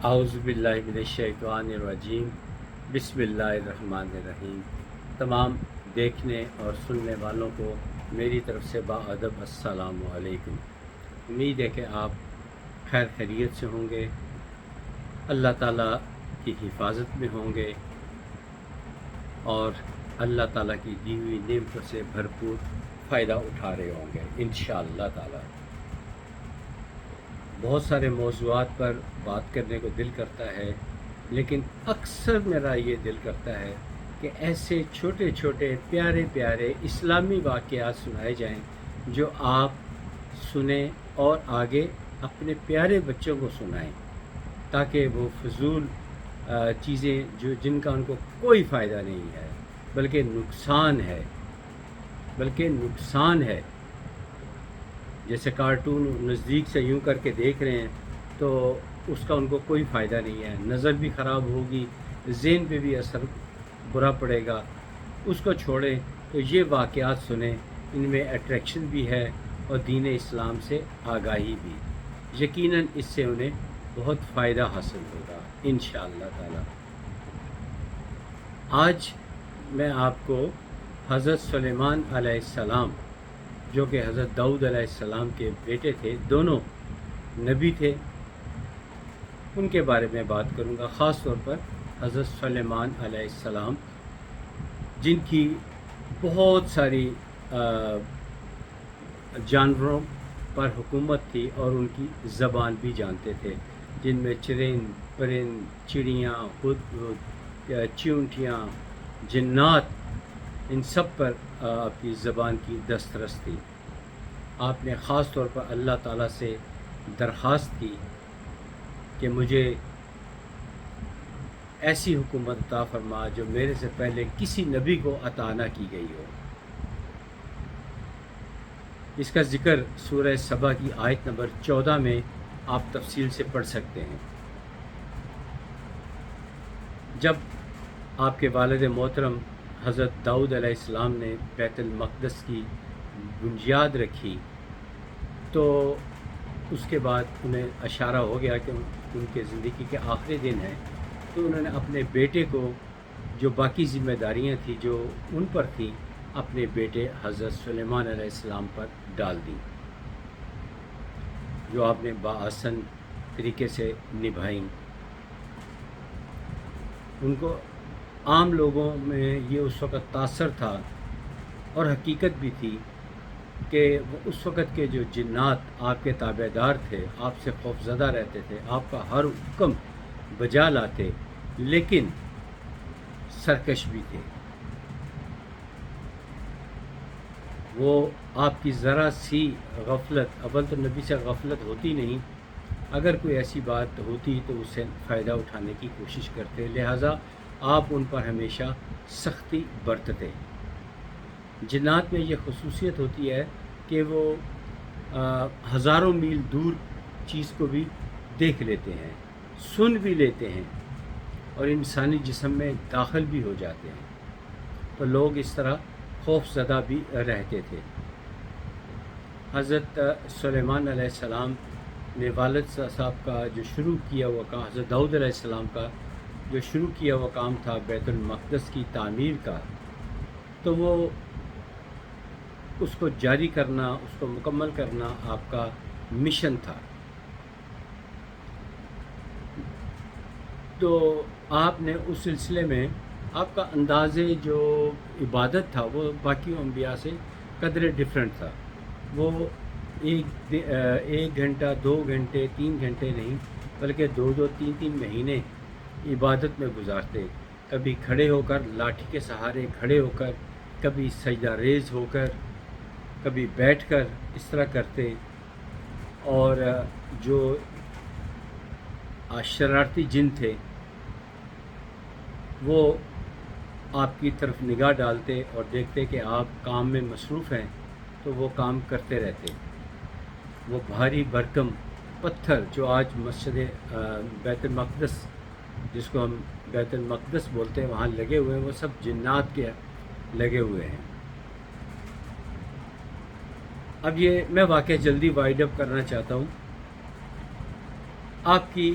اعوذ باللہ من الشیطان الرجیم بسم اللہ الرحمن الرحیم۔ تمام دیکھنے اور سننے والوں کو میری طرف سے باادب السلام علیکم۔ امید ہے کہ آپ خیر خیریت سے ہوں گے، اللہ تعالیٰ کی حفاظت میں ہوں گے اور اللہ تعالیٰ کی دی ہوئی نعمتوں سے بھرپور فائدہ اٹھا رہے ہوں گے انشاءاللہ تعالیٰ۔ بہت سارے موضوعات پر بات کرنے کو دل کرتا ہے، لیکن اکثر میرا یہ دل کرتا ہے کہ ایسے چھوٹے چھوٹے پیارے پیارے اسلامی واقعات سنائے جائیں جو آپ سنیں اور آگے اپنے پیارے بچوں کو سنائیں، تاکہ وہ فضول چیزیں جن کا ان کو کوئی فائدہ نہیں ہے بلکہ نقصان ہے، جیسے کارٹون نزدیک سے یوں کر کے دیکھ رہے ہیں تو اس کا ان کو کوئی فائدہ نہیں ہے، نظر بھی خراب ہوگی، ذہن پہ بھی اثر برا پڑے گا۔ اس کو چھوڑیں تو یہ واقعات سنیں، ان میں اٹریکشن بھی ہے اور دین اسلام سے آگاہی بھی، یقیناً اس سے انہیں بہت فائدہ حاصل ہوگا انشاءاللہ تعالی۔ آج میں آپ کو حضرت سلیمان علیہ السلام، جو کہ حضرت داؤد علیہ السلام کے بیٹے تھے، دونوں نبی تھے، ان کے بارے میں بات کروں گا، خاص طور پر حضرت سلیمان علیہ السلام، جن کی بہت ساری جانوروں پر حکومت تھی اور ان کی زبان بھی جانتے تھے، جن میں چرند پرند، چڑیاں، ہدہد، چیونٹیاں، جنات، ان سب پر آپ کی زبان کی دسترس تھی۔ آپ نے خاص طور پر اللہ تعالیٰ سے درخواست کی کہ مجھے ایسی حکومت عطا فرما جو میرے سے پہلے کسی نبی کو عطا نہ کی گئی ہو۔ اس کا ذکر سورہ سبا کی آیت نمبر 14 میں آپ تفصیل سے پڑھ سکتے ہیں۔ جب آپ کے والد محترم حضرت داؤد علیہ السلام نے بیت المقدس کی بنیاد رکھی تو اس کے بعد انہیں اشارہ ہو گیا کہ ان کے زندگی کے آخری دن ہیں، تو انہوں نے اپنے بیٹے کو، جو باقی ذمہ داریاں تھیں جو ان پر تھیں، اپنے بیٹے حضرت سلیمان علیہ السلام پر ڈال دی، جو آپ نے باحسن طریقے سے نبھائیں۔ ان کو عام لوگوں میں یہ اس وقت تاثر تھا اور حقیقت بھی تھی کہ وہ اس وقت کے جو جنات آپ کے تابع دار تھے، آپ سے خوف زدہ رہتے تھے، آپ کا ہر حکم بجا لاتے، لیکن سرکش بھی تھے۔ وہ آپ کی ذرا سی غفلت، اول تو نبی سے غفلت ہوتی نہیں، اگر کوئی ایسی بات ہوتی تو اس سے فائدہ اٹھانے کی کوشش کرتے، لہٰذا آپ ان پر ہمیشہ سختی برتتے۔ جنات میں یہ خصوصیت ہوتی ہے کہ وہ ہزاروں میل دور چیز کو بھی دیکھ لیتے ہیں، سن بھی لیتے ہیں اور انسانی جسم میں داخل بھی ہو جاتے ہیں، تو لوگ اس طرح خوف زدہ بھی رہتے تھے۔ حضرت سلیمان علیہ السلام نے والد صاحب کا جو شروع کیا ہوا کام، حضرت داؤد علیہ السلام کا جو شروع کیا ہوا کام تھا بیت المقدس کی تعمیر کا، تو وہ اس کو جاری کرنا، اس کو مکمل کرنا آپ کا مشن تھا۔ تو آپ نے اس سلسلے میں آپ کا انداز جو عبادت تھا وہ باقی انبیاء سے قدرے ڈیفرنٹ تھا۔ وہ ایک گھنٹہ، 2 گھنٹے، 3 گھنٹے نہیں، بلکہ 2-3 مہینے عبادت میں گزارتے، کبھی کھڑے ہو کر، لاٹھی کے سہارے کھڑے ہو کر، کبھی سجدہ ریز ہو کر، کبھی بیٹھ کر، اس طرح کرتے۔ اور جو شرارتی جن تھے وہ آپ کی طرف نگاہ ڈالتے اور دیکھتے کہ آپ کام میں مصروف ہیں تو وہ کام کرتے رہتے۔ وہ بھاری بھرکم پتھر جو آج مسجد بیت المقدس، جس کو ہم بیت المقدس بولتے ہیں، وہاں لگے ہوئے ہیں، وہ سب جنات کے لگے ہوئے ہیں۔ اب یہ میں واقعہ جلدی وائڈ اپ کرنا چاہتا ہوں۔ آپ کی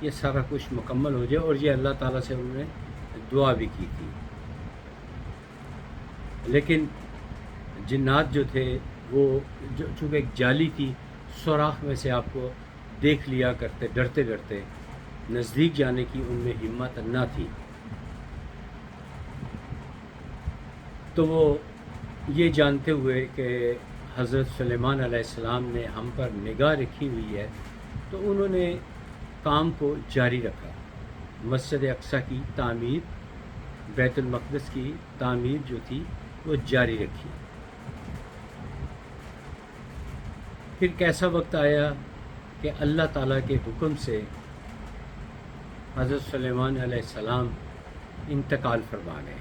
یہ سارا کچھ مکمل ہو جائے، اور یہ اللہ تعالیٰ سے انہوں نے دعا بھی کی تھی. لیکن جنات جو تھے وہ چونکہ ایک جالی تھی، سوراخ میں سے آپ کو دیکھ لیا کرتے، ڈرتے ڈرتے نزدیک جانے کی ان میں ہمت نہ تھی. تو وہ یہ جانتے ہوئے کہ حضرت سلیمان علیہ السلام نے ہم پر نگاہ رکھی ہوئی ہے، تو انہوں نے کام کو جاری رکھا. مسجد اقصیٰ کی تعمیر، بیت المقدس کی تعمیر جو تھی وہ جاری رکھی. پھر کیسا وقت آیا کہ اللہ تعالیٰ کے حکم سے حضرت سلیمان علیہ السلام انتقال فرما گئے،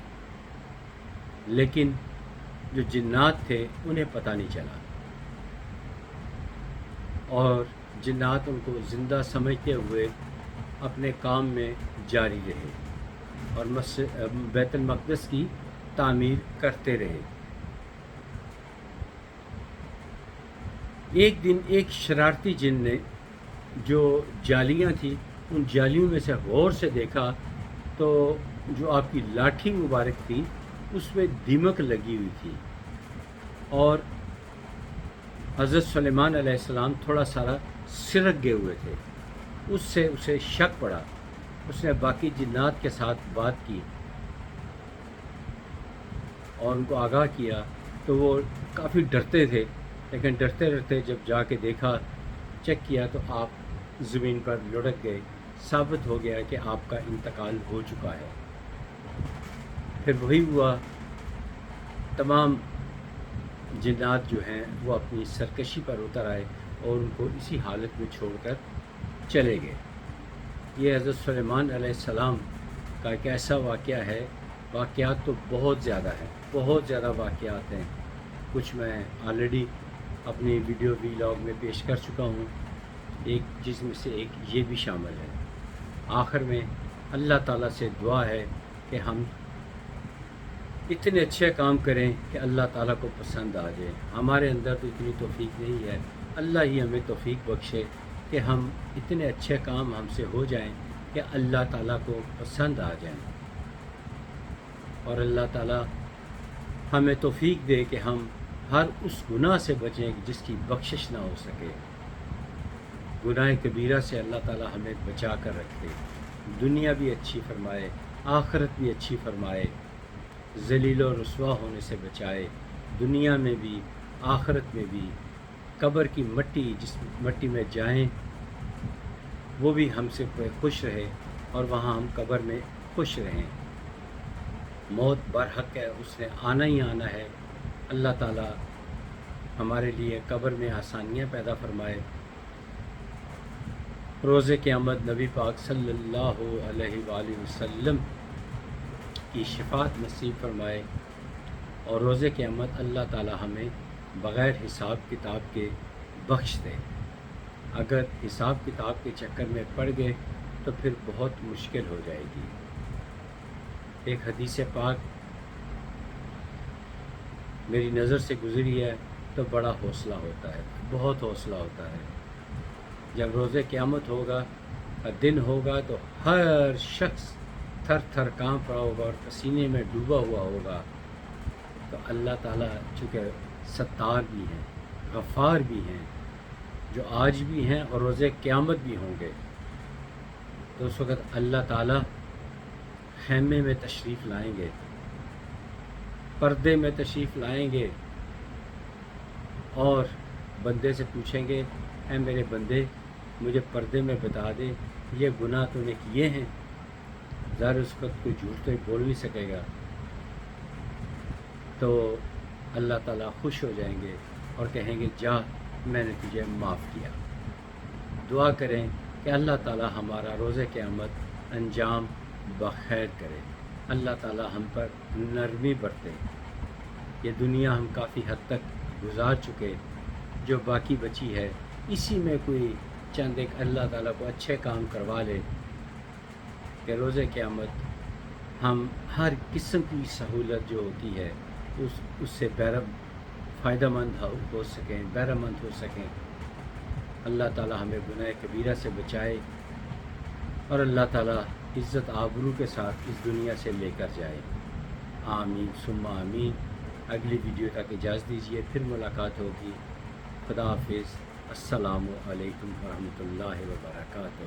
لیکن جو جنات تھے انہیں پتہ نہیں چلا، اور جنات ان کو زندہ سمجھتے ہوئے اپنے کام میں جاری رہے اور بیت المقدس کی تعمیر کرتے رہے. ایک دن ایک شرارتی جن نے جو جالیاں تھیں ان جالیوں میں سے غور سے دیکھا تو جو آپ کی لاٹھی مبارک تھی اس میں دیمک لگی ہوئی تھی، اور حضرت سلیمان علیہ السلام تھوڑا سارا سرک گئے ہوئے تھے. اس سے اسے شک پڑا. اس نے باقی جنات کے ساتھ بات کی اور ان کو آگاہ کیا، تو وہ کافی ڈرتے تھے، لیکن ڈرتے ڈرتے جب جا کے دیکھا، چیک کیا، تو آپ زمین پر لڑک گئے. ثابت ہو گیا کہ آپ کا انتقال ہو چکا ہے. پھر وہی ہوا، تمام جنات جو ہیں وہ اپنی سرکشی پر اتر آئے اور ان کو اسی حالت میں چھوڑ کر چلے گئے. یہ حضرت سلیمان علیہ السلام کا ایک ایسا واقعہ ہے. واقعات تو بہت زیادہ ہیں، بہت زیادہ واقعات ہیں. کچھ میں آلریڈی اپنی ویڈیو ویلاگ میں پیش کر چکا ہوں، ایک جس میں سے ایک یہ بھی شامل ہے. آخر میں اللہ تعالیٰ سے دعا ہے کہ ہم اتنے اچھے کام کریں کہ اللہ تعالیٰ کو پسند آ جائے. ہمارے اندر تو اتنی توفیق نہیں ہے، اللہ ہی ہمیں توفیق بخشے کہ ہم اتنے اچھے کام ہم سے ہو جائیں کہ اللہ تعالیٰ کو پسند آ جائیں، اور اللہ تعالیٰ ہمیں توفیق دے کہ ہم ہر اس گناہ سے بچیں جس کی بخشش نہ ہو سکے. گناہ کبیرہ سے اللہ تعالیٰ ہمیں بچا کر رکھے، دنیا بھی اچھی فرمائے، آخرت بھی اچھی فرمائے، ذلیل و رسوا ہونے سے بچائے، دنیا میں بھی آخرت میں بھی. قبر کی مٹی جس مٹی میں جائیں وہ بھی ہم سے خوش رہے، اور وہاں ہم قبر میں خوش رہیں. موت برحق ہے، اس نے آنا ہی آنا ہے. اللہ تعالیٰ ہمارے لیے قبر میں آسانیاں پیدا فرمائے، روز قیامت نبی پاک صلی اللہ علیہ وآلہ وسلم کی شفاعت نصیب فرمائے، اور روز قیامت اللہ تعالیٰ ہمیں بغیر حساب کتاب کے بخش دے. اگر حساب کتاب کے چکر میں پڑ گئے تو پھر بہت مشکل ہو جائے گی. ایک حدیث پاک میری نظر سے گزری ہے تو بڑا حوصلہ ہوتا ہے، بہت حوصلہ ہوتا ہے. جب روز قیامت ہوگا، دن ہوگا، تو ہر شخص تھر تھر کانپ رہا ہوگا اور پسینے میں ڈوبا ہوا ہوگا. تو اللہ تعالیٰ چونکہ ستار بھی ہیں، غفار بھی ہیں، جو آج بھی ہیں اور روز قیامت بھی ہوں گے، تو اس وقت اللہ تعالیٰ خیمے میں تشریف لائیں گے، پردے میں تشریف لائیں گے، اور بندے سے پوچھیں گے، اے میرے بندے مجھے پردے میں بتا دے یہ گناہ تو نے کیے ہیں. ظاہر اس وقت کوئی جھوٹ تو بول نہیں سکے گا. تو اللہ تعالیٰ خوش ہو جائیں گے اور کہیں گے جا میں نے تجھے معاف کیا. دعا کریں کہ اللہ تعالیٰ ہمارا روز قیامت انجام بخیر کرے. اللہ تعالیٰ ہم پر نرمی برتے. یہ دنیا ہم کافی حد تک گزار چکے، جو باقی بچی ہے اسی میں کوئی چند ایک اللہ تعالیٰ کو اچھے کام کروا لے کہ روز قیامت ہم ہر قسم کی سہولت جو ہوتی ہے اس سے فائدہ مند ہو سکیں، بہرہ مند ہو سکیں. اللہ تعالی ہمیں گناہ کبیرہ سے بچائے اور اللہ تعالی عزت آبرو کے ساتھ اس دنیا سے لے کر جائے. آمین ثم آمین. اگلی ویڈیو تک اجازت دیجیے، پھر ملاقات ہوگی. خدا حافظ. السلام علیکم ورحمۃ اللہ وبرکاتہ.